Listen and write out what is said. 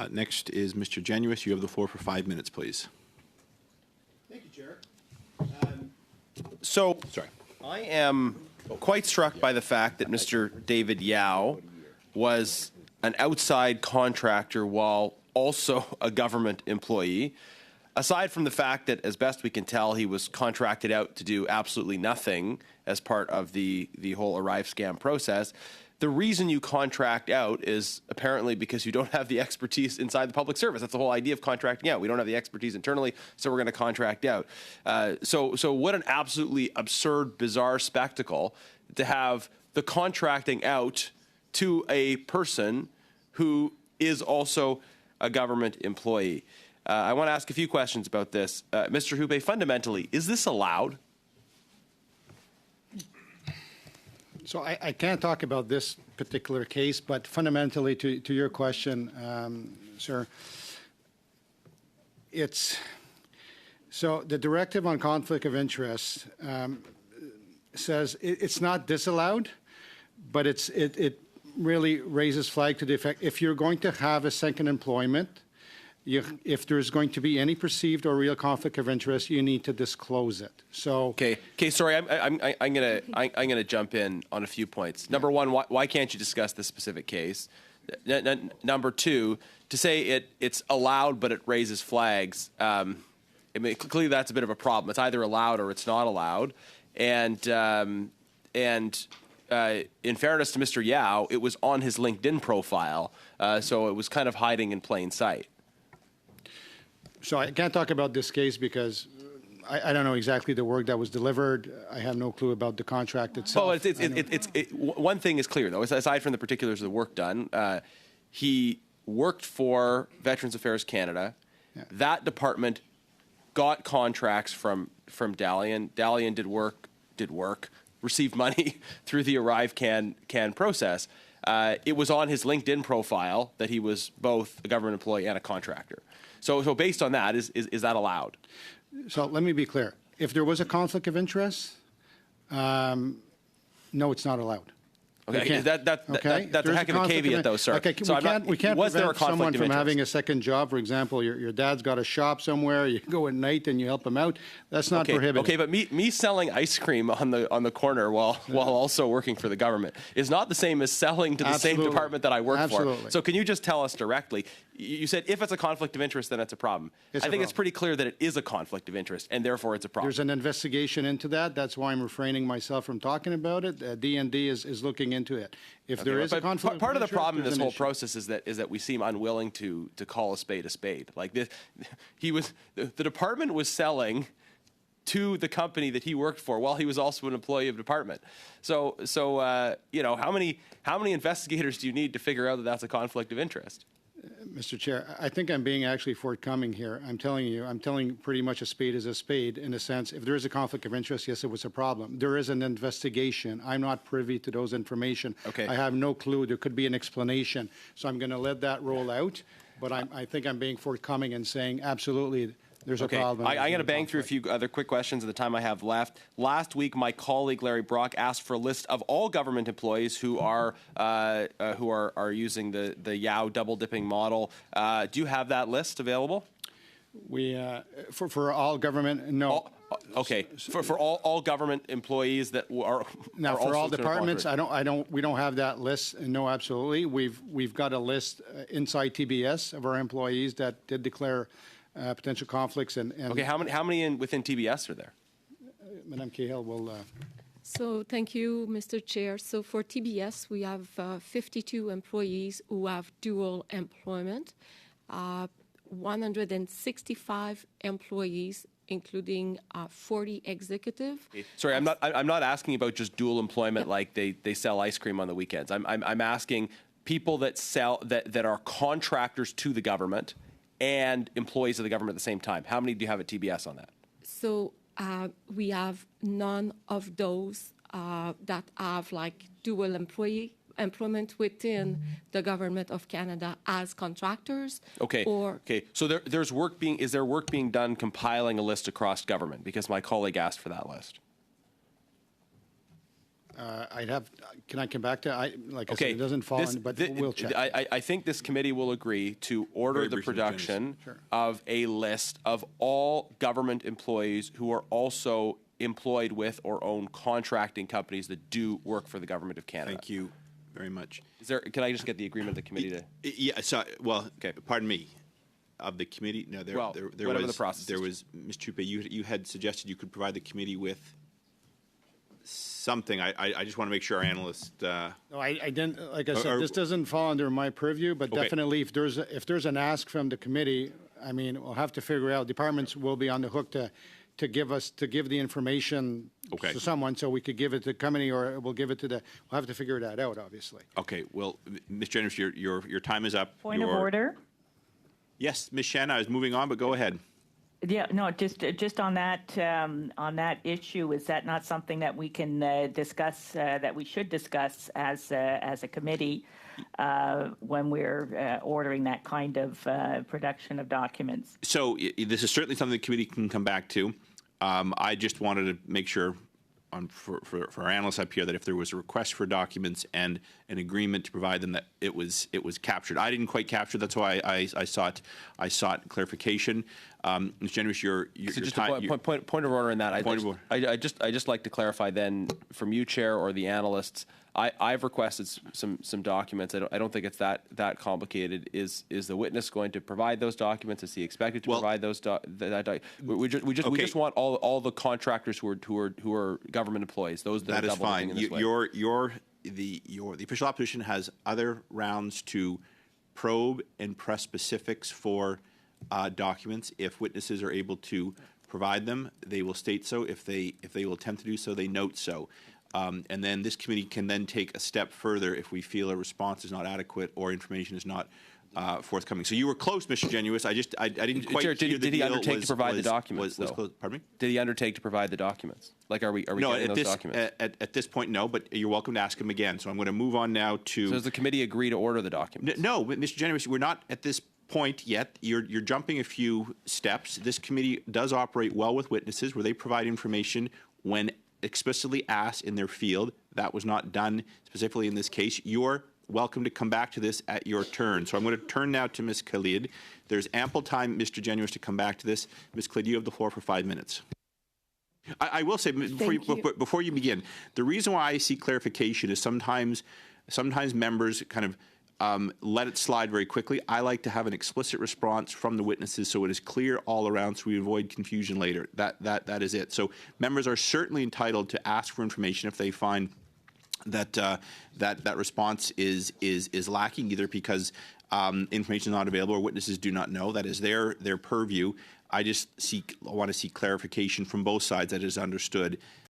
Next is Mr. Genuis. You have the floor for 5 minutes, please. Thank you, Chair. Sorry. I am quite struck by the fact that Mr. David Yeo was an outside contractor while also a government employee. Aside from the fact that, as best we can tell, he was contracted out to do absolutely nothing as part of the whole ArriveCAN process, the reason you contract out is apparently because you don't have the expertise inside the public service. That's the whole idea of contracting out. We don't have the expertise internally, so we're going to contract out. So what an absolutely absurd, bizarre spectacle to have the contracting out to a person who is also a government employee. I want to ask a few questions about this. Mr. Hubé, fundamentally, is this allowed? So I can't talk about this particular case, but fundamentally to your question, sir, so the directive on conflict of interest says it's not disallowed, but it really raises flag to the effect if you're going to have a second employment, if there's going to be any perceived or real conflict of interest, you need to disclose it. So okay. Sorry, I'm gonna jump in on a few points. Number one, why can't you discuss this specific case? Number two, to say it's allowed but it raises flags. I mean, clearly that's a bit of a problem. It's either allowed or it's not allowed. And in fairness to Mr. Yeo, it was on his LinkedIn profile, so it was kind of hiding in plain sight. So I can't talk about this case because I don't know exactly the work that was delivered. I have no clue about the contract itself. Well, one thing is clear, though. Aside from the particulars of the work done, he worked for Veterans Affairs Canada. Yeah. That department got contracts from Dalian. Dalian did work, received money through the ArriveCAN process. It was on his LinkedIn profile that he was both a government employee and a contractor. So based on that, is that allowed? So let me be clear. If there was a conflict of interest, no, it's not allowed. Okay, that's a heck of a caveat, though, sir. Okay, so we can't prevent someone from having a a second job. For example, your dad's got a shop somewhere. You go at night and you help him out. That's not prohibited. Okay, but me selling ice cream on the corner while also working for the government is not the same as selling to the same department that I work for. So can you just tell us directly? You said if it's a conflict of interest, then it's a problem. I think it's pretty clear that it is a conflict of interest, and therefore it's a problem. There's an investigation into that. That's why I'm refraining myself from talking about it. D&D is looking into it. If there is a conflict, part of the problem in this whole process is that we seem unwilling to call a spade a spade. Like this, the department was selling to the company that he worked for while he was also an employee of the department. So you know, how many investigators do you need to figure out that that's a conflict of interest? Mr. Chair, I think I'm being actually forthcoming here. I'm telling pretty much a spade is a spade in a sense. If there is a conflict of interest, yes, it was a problem. There is an investigation. I'm not privy to those information. Okay. I have no clue. There could be an explanation. So I'm going to let that roll out. But I think I'm being forthcoming and saying absolutely there's a problem. I'm going to bang through a few other quick questions in the time I have left. Last week, my colleague Larry Brock asked for a list of all government employees who are using the Yeo double dipping model. Do you have that list available? We for all government, no. Okay, for all government employees that are now are for also all departments, we don't have that list. No, absolutely. We've got a list inside TBS of our employees that did declare potential conflicts and okay, how many within TBS are there? Madame Cahill will. So thank you, Mr. Chair. So for TBS, we have 52 employees who have dual employment, 165 employees, including 40 executive. Sorry, I'm not asking about just dual employment like they sell ice cream on the weekends. I'm asking people that are contractors to the government and employees of the government at the same time. How many do you have at TBS on that? So we have none of those that have like dual employment within the government of Canada as contractors. Okay. So is there work being done compiling a list across government? Because my colleague asked for that list. Can I come back to, like I said, Okay, it doesn't fall in, but we'll check. I think this committee will agree to order Very the briefly, production Sure. of a list of all government employees who are also employed with or own contracting companies that do work for the government of Canada. Thank you very much. Can I just get the agreement of the committee to? Yeah, so, well, Okay. pardon me, of the committee, no, there whatever was, the process there is. was, Ms. Chupe, you had suggested you could provide the committee with something. I just want to make sure our analyst, No, I didn't, like I Or- said, this doesn't fall under my purview, but Okay. definitely if there's an ask from the committee, I mean, we'll have to figure out, departments will be on the hook to give the information Okay. to someone, so we could give it to the committee, or we'll give it to we'll have to figure that out, obviously. okay, well, Ms. Jennings, your time is up. Point of order. Yes, Ms. Shen, I was moving on, but go ahead. Yeah, no, just on that issue, is that not something that we can discuss, that we should discuss as a committee when we're ordering that kind of production of documents? So this is certainly something the committee can come back to. I just wanted to make sure for our analysts up here that if there was a request for documents and an agreement to provide them, that it was captured. I didn't quite capture. That's why I sought clarification. Ms. Jennings, your So just time. a point of order in that. Point of order. I just like to clarify then from you, Chair, or the analysts. I've requested some documents. I don't think it's that complicated. Is the witness going to provide those documents? Is he expected to provide those? We just want all the contractors who are government employees. Those that That are is double fine. dipping in this way. The official opposition has other rounds to probe and press specifics for documents. If witnesses are able to provide them, they will state so. If they will attempt to do so, they note so. And then this committee can then take a step further if we feel a response is not adequate or information is not forthcoming. So you were close, Mr. Genuous. I didn't quite Chair, hear the did he deal undertake to provide the documents, was though? close. Pardon me? Did he undertake to provide the documents? Like, are we No, getting at those documents? at this point, no. But you're welcome to ask him again. So I'm going to move on now to. So does the committee agree to order the documents? No, Mr. Genuous, we're not at this point yet. You're jumping a few steps. This committee does operate well with witnesses, where they provide information when explicitly asked in their field. That was not done specifically in this case. You're welcome to come back to this at your turn. So I'm going to turn now to Ms. Khalid. There's ample time, Mr. Genuous, to come back to this. Ms. Khalid, you have the floor for 5 minutes. I will say, before you begin, the reason why I seek clarification is sometimes members kind of let it slide very quickly. I like to have an explicit response from the witnesses so it is clear all around, so we avoid confusion later. That is it. So members are certainly entitled to ask for information if they find that that response is lacking, either because information is not available or witnesses do not know. That is their purview. I want to seek clarification from both sides that is understood